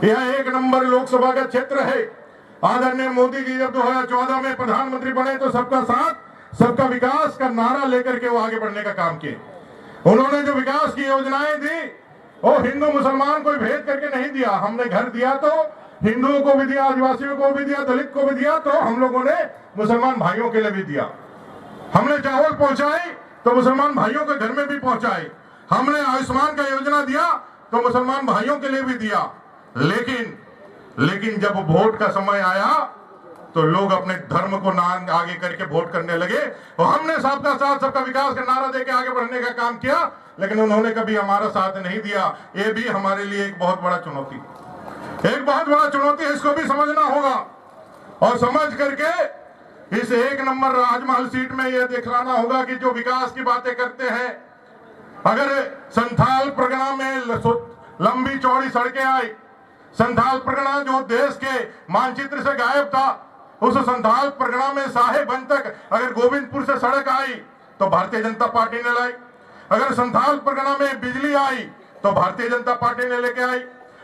यह 1 नंबर लोकसभा का क्षेत्र है। आदरणीय मोदी जी जब 2014 में प्रधानमंत्री बने तो सबका साथ सबका विकास का नारा लेकर के वो आगे बढ़ने का काम किए। उन्होंने जो विकास की योजनाएं दी वो हिंदू मुसलमान को भेद करके नहीं दिया। हमने घर दिया तो हिंदुओं को भी दिया, आदिवासियों को भी दिया, दलित को भी दिया, तो हम लोगों ने मुसलमान भाइयों के लिए भी दिया। हमने चावल पहुंचाई तो मुसलमान भाइयों के घर में भी पहुंचाई। हमने आयुष्मान का योजना दिया तो मुसलमान भाइयों के लिए भी दिया। लेकिन जब वोट का समय आया तो लोग अपने धर्म को नाम आगे करके वोट करने लगे और हमने सबका साथ सबका विकास का नारा देके आगे बढ़ने का काम किया, लेकिन उन्होंने कभी हमारा साथ नहीं दिया। ये भी हमारे लिए एक बहुत बड़ा चुनौती है। इसको भी समझना होगा और समझ करके इस 1 नंबर राजमहल सीट में यह दिखलाना होगा कि जो विकास की बातें करते हैं, अगर संथाल परगना में लंबी चौड़ी सड़कें आई, संथाल परगना जो देश के मानचित्र से गायब था, उस संथाल परगना में साहेबगंज तक अगर गोविंदपुर से सड़क आई तो भारतीय जनता पार्टी ने लाई। अगर संथाल परगना में बिजली आई तो भारतीय जनता पार्टी ने लेके आई।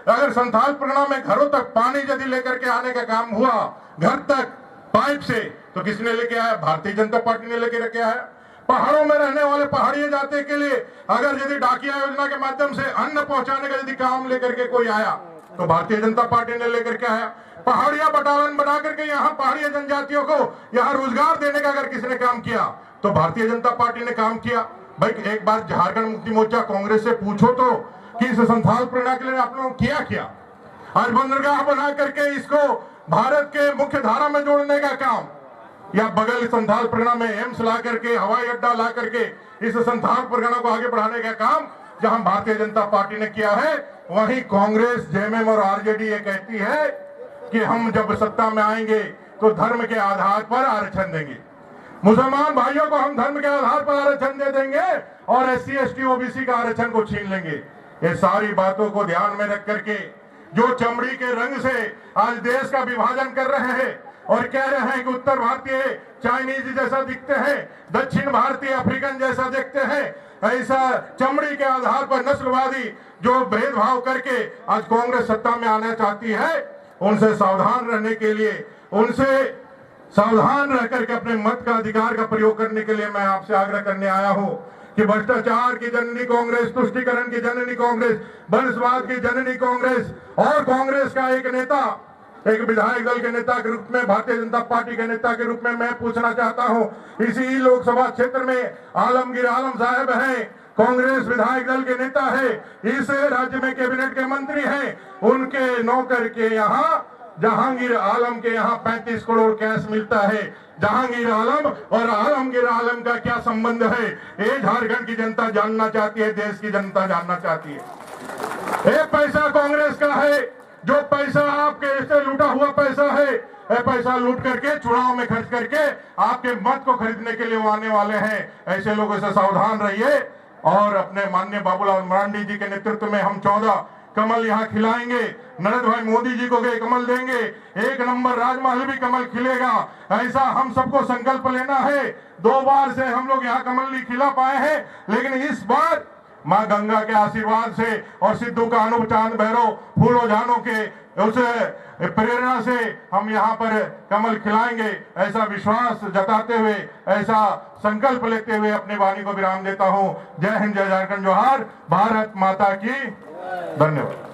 अगर संथाल परगना में घरों तक पानी यदि लेकर के आने का काम हुआ, घर तक पाइप से, तो किसने लेके आया? भारतीय जनता पार्टी ने लेके रखे आया। पहाड़ों में रहने वाले पहाड़ी जाति के लिए अगर यदि डाकिया योजना के माध्यम से अन्न पहुंचाने का यदि काम लेकर के कोई आया तो भारतीय जनता पार्टी ने लेकर के आया। पहाड़िया बटालियन बना करके यहाँ पहाड़ी जनजातियों को यहाँ रोजगार देने का अगर किसी ने काम किया तो भारतीय जनता पार्टी ने काम किया। भाई एक बार झारखंड मुक्ति मोर्चा कांग्रेस से पूछो तो कि इस संथाल परगना के लिए आप लोगों ने किया? आज बंदरगाह बना करके इसको भारत के मुख्य धारा में जोड़ने का काम, या बगल संथाल परगना में एम्स ला करके, हवाई अड्डा ला करके इस संथाल परगना को आगे बढ़ाने का काम जहां भारतीय जनता पार्टी ने किया है, वहीं कांग्रेस, जेएमएम और आरजेडी ये कहती है कि हम जब सत्ता में आएंगे तो धर्म के आधार पर आरक्षण देंगे, मुसलमान भाइयों को हम धर्म के आधार पर आरक्षण दे देंगे और SC ST OBC का आरक्षण को छीन लेंगे। ये सारी बातों को ध्यान में रख करके जो चमड़ी के रंग से आज देश का विभाजन कर रहे हैं और कह रहे हैं कि उत्तर भारतीय चाइनीज जैसा दिखते हैं, दक्षिण भारतीय अफ्रीकन जैसा दिखते हैं, ऐसा चमड़ी के आधार पर नस्लवादी जो भेदभाव करके आज कांग्रेस सत्ता में आना चाहती है, उनसे सावधान रहने के लिए, उनसे सावधान रह करके अपने मत का अधिकार का प्रयोग करने के लिए मैं आपसे आग्रह करने आया हूं कि भ्रष्टाचार की जननी कांग्रेस, तुष्टीकरण की जननी कांग्रेस, वंशवाद की जननी कांग्रेस और कांग्रेस का एक नेता, एक विधायक दल के नेता के रूप में, भारतीय जनता पार्टी के नेता के रूप में मैं पूछना चाहता हूं, इसी लोकसभा क्षेत्र में आलमगीर आलम साहब हैं, कांग्रेस विधायक दल के नेता है, इस राज्य में कैबिनेट के मंत्री हैं, उनके नौकर के यहाँ जहांगीर आलम के यहाँ 35 करोड़ कैश मिलता है। जहांगीर आलम और आलमगीर आलम का क्या संबंध है, ये झारखंड की जनता जानना चाहती है, देश की जनता जानना चाहती है। ये पैसा कांग्रेस का है, जो पैसा आपके से लूटा हुआ पैसा है, ये पैसा लूट करके चुनाव में खर्च करके आपके मत को खरीदने के लिए वो आने वाले हैं। ऐसे लोगों से सावधान रहिए और अपने माननीय बाबूलाल मरांडी जी के नेतृत्व में हम 14 कमल यहाँ खिलाएंगे, नरेंद्र भाई मोदी जी को भी कमल देंगे, 1 नंबर राजमहल भी कमल खिलेगा। ऐसा हम सबको संकल्प लेना है। 2 बार से हम लोग यहाँ कमल नहीं खिला पाए हैं, लेकिन इस बार माँ गंगा के आशीर्वाद से और सिद्धू का अनूप चांद भैरव फूलो जानों के उस प्रेरणा से हम यहाँ पर कमल खिलाएंगे। ऐसा विश्वास जताते हुए, ऐसा संकल्प लेते हुए अपनी वाणी को विराम देता हूँ। जय हिंद, जय झारखंड, जोहार, भारत माता की। धन्यवाद।